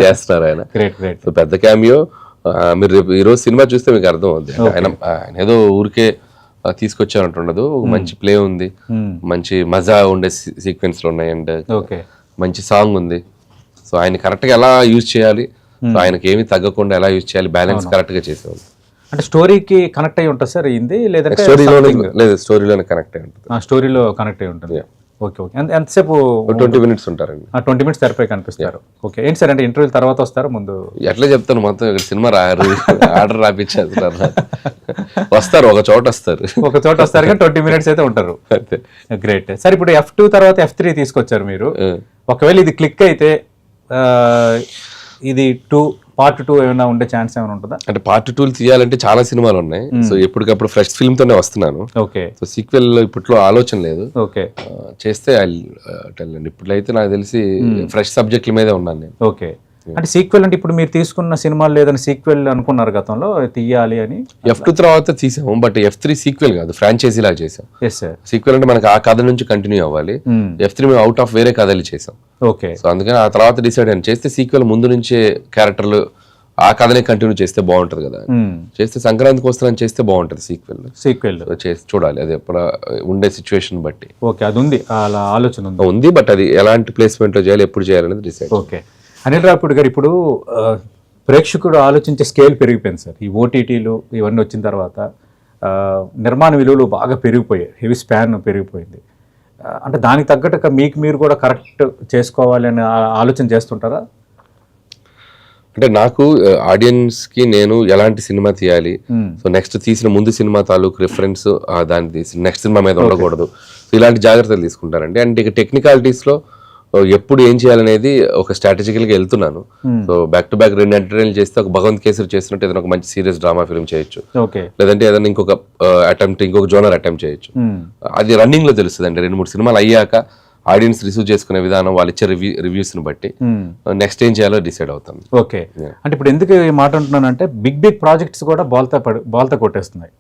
చేస్తున్నారు ఆయన. Great. So పెద్ద క్యామియో. మీరు రేపు ఈరోజు సినిమా చూస్తే మీకు అర్థం అవుద్ది. ఆయన ఏదో ఊరికే తీసుకొచ్చారంటుండదు. మంచి ప్లే ఉంది, మంచి మజా ఉండే సీక్వెన్స్లు ఉన్నాయి, అండ్ మంచి సాంగ్ ఉంది. సో ఆయన కరెక్ట్గా ఎలా యూజ్ చేయాలి, ఆయనకి ఏమి తగ్గకుండా ఎలా యూజ్ చేయాలి, బ్యాలెన్స్ కరెక్ట్గా చేసేవాళ్ళు. అంటే స్టోరీకి కనెక్ట్ అయ్యి ఉంటుంది సార్ ఇది, లేదంటే స్టోరీలోనే కనెక్ట్ అయ్యి ఉంటుంది. స్టోరీలో కనెక్ట్ అయ్యి ఉంటుంది. ఓకే. ఎంతసేపు? 20 minutes ఉంటారండి. 20 minutes సరిపోయి కనిపిస్తారు. ఓకే. ఏంటి సార్ అంటే ఇంటర్వ్యూ తర్వాత వస్తారా ముందు? ఎట్లా చెప్తాను, మొత్తం ఇక్కడ సినిమా ఆర్డర్ రాపించేస్తారు. వస్తారు, ఒక చోట వస్తారు కానీ 20 minutes అయితే ఉంటారు. Great sir. ఇప్పుడు F2 తర్వాత F3 తీసుకొచ్చారు మీరు. ఒకవేళ ఇది క్లిక్ అయితే ఇది పార్ట్ 2 ఏమైనా ఉండే ఛాన్స్ ఏమైనా ఉంటుందా? అంటే పార్ట్ 2 తీయాలంటే చాలా సినిమాలు ఉన్నాయి. సో ఎప్పటికప్పుడు ఫ్రెష్ ఫిల్మ్ తోనే వస్తున్నాను. ఓకే. సో సీక్వెల్ ఇప్పట్లో ఆలోచన లేదు. ఓకే. చేస్తే ఇప్పుడు అయితే నాకు తెలిసి ఫ్రెష్ సబ్జెక్టుల మీదే ఉన్నాను నేను. ఓకే. అంటే సీక్వెల్ అంటే ఇప్పుడు మీరు తీసుకున్న సినిమాలు లేదని సీక్వెల్ అనుకున్నారు గతంలో తీయాలి అని? F2 తర్వాత తీసాము, బట్ F3 సీక్వెల్ కాదు, ఫ్రాంచైజీ లాగా చేసాం. సీక్వెల్ అంటే మనకి ఆ కథ నుంచి కంటిన్యూ అవ్వాలి. F3 మేము అవుట్ ఆఫ్ వేరే కథలు చేసాం. ఓకే. సో అందుకని ఆ తర్వాత డిసైడ్ అని చేస్తే సీక్వెల్ ముందు నుంచే క్యారెక్టర్లు ఆ కథనే కంటిన్యూ చేస్తే బాగుంటది కదా. చేస్తే సంక్రాంతికి వస్తారని చేస్తే బాగుంటది సీక్వెల్ చేసి చూడాలి, అది ఎప్పుడు ఉండే సిచ్యువేషన్ బట్టి. ఓకే. అది ఉంది, అలా ఆలోచన ఉంది, బట్ అది ఎలాంటి ప్లేస్మెంట్ లో చేయాలి, ఎప్పుడు చేయాలనేది డిసైడ్. ఓకే. అనిల్ రావిపూడి గారు, ఇప్పుడు ప్రేక్షకుడు ఆలోచించే స్కేల్ పెరిగిపోయింది సార్. ఈ ఓటీటీలు ఇవన్నీ వచ్చిన తర్వాత నిర్మాణ విలువలు బాగా పెరిగిపోయాయి, హెవీ స్పాన్ పెరిగిపోయింది. అంటే దానికి తగ్గట్టుగా మీరు కూడా కరెక్ట్ చేసుకోవాలి అని ఆలోచన చేస్తుంటారా? అంటే నాకు ఆడియన్స్కి నేను ఎలాంటి సినిమా తీయాలి, సో నెక్స్ట్ తీసిన ముందు సినిమా తాలూకు రిఫరెన్స్ దాన్ని తీసి నెక్స్ట్ సినిమా మీద ఉండకూడదు, సో ఇలాంటి జాగ్రత్తలు తీసుకుంటారండి. అండ్ ఇక టెక్నికాలిటీస్లో ఎప్పుడు ఏం చేయాలనేది ఒక స్ట్రాటజికల్గా వెళ్తున్నాను. So back to back 2 entertain చేస్తే ఒక భగవంత్ కేసరి చేసినట్టు ఏదైనా ఒక మంచి సీరియస్ డ్రామా ఫిల్మ్ చేయొచ్చు, లేదంటే ఏదైనా ఇంకొక జోనర్ అటెంప్ట్ చేయొచ్చు. అది రన్నింగ్ లో తెలుస్తుంది అండి. 2-3 సినిమాలు అయ్యాక ఆడియన్స్ రిసీవ్ చేసుకునే విధానం, వాళ్ళు ఇచ్చే రివ్యూస్ ని బట్టి నెక్స్ట్ ఏం చేయాలో డిసైడ్ అవుతాను. ఓకే. అంటే ఇప్పుడు ఎందుకు ఈ మాట అంటున్నానంటే బిగ్ ప్రాజెక్ట్స్ కూడా బాల్తా కొట్టేస్తున్నాయి.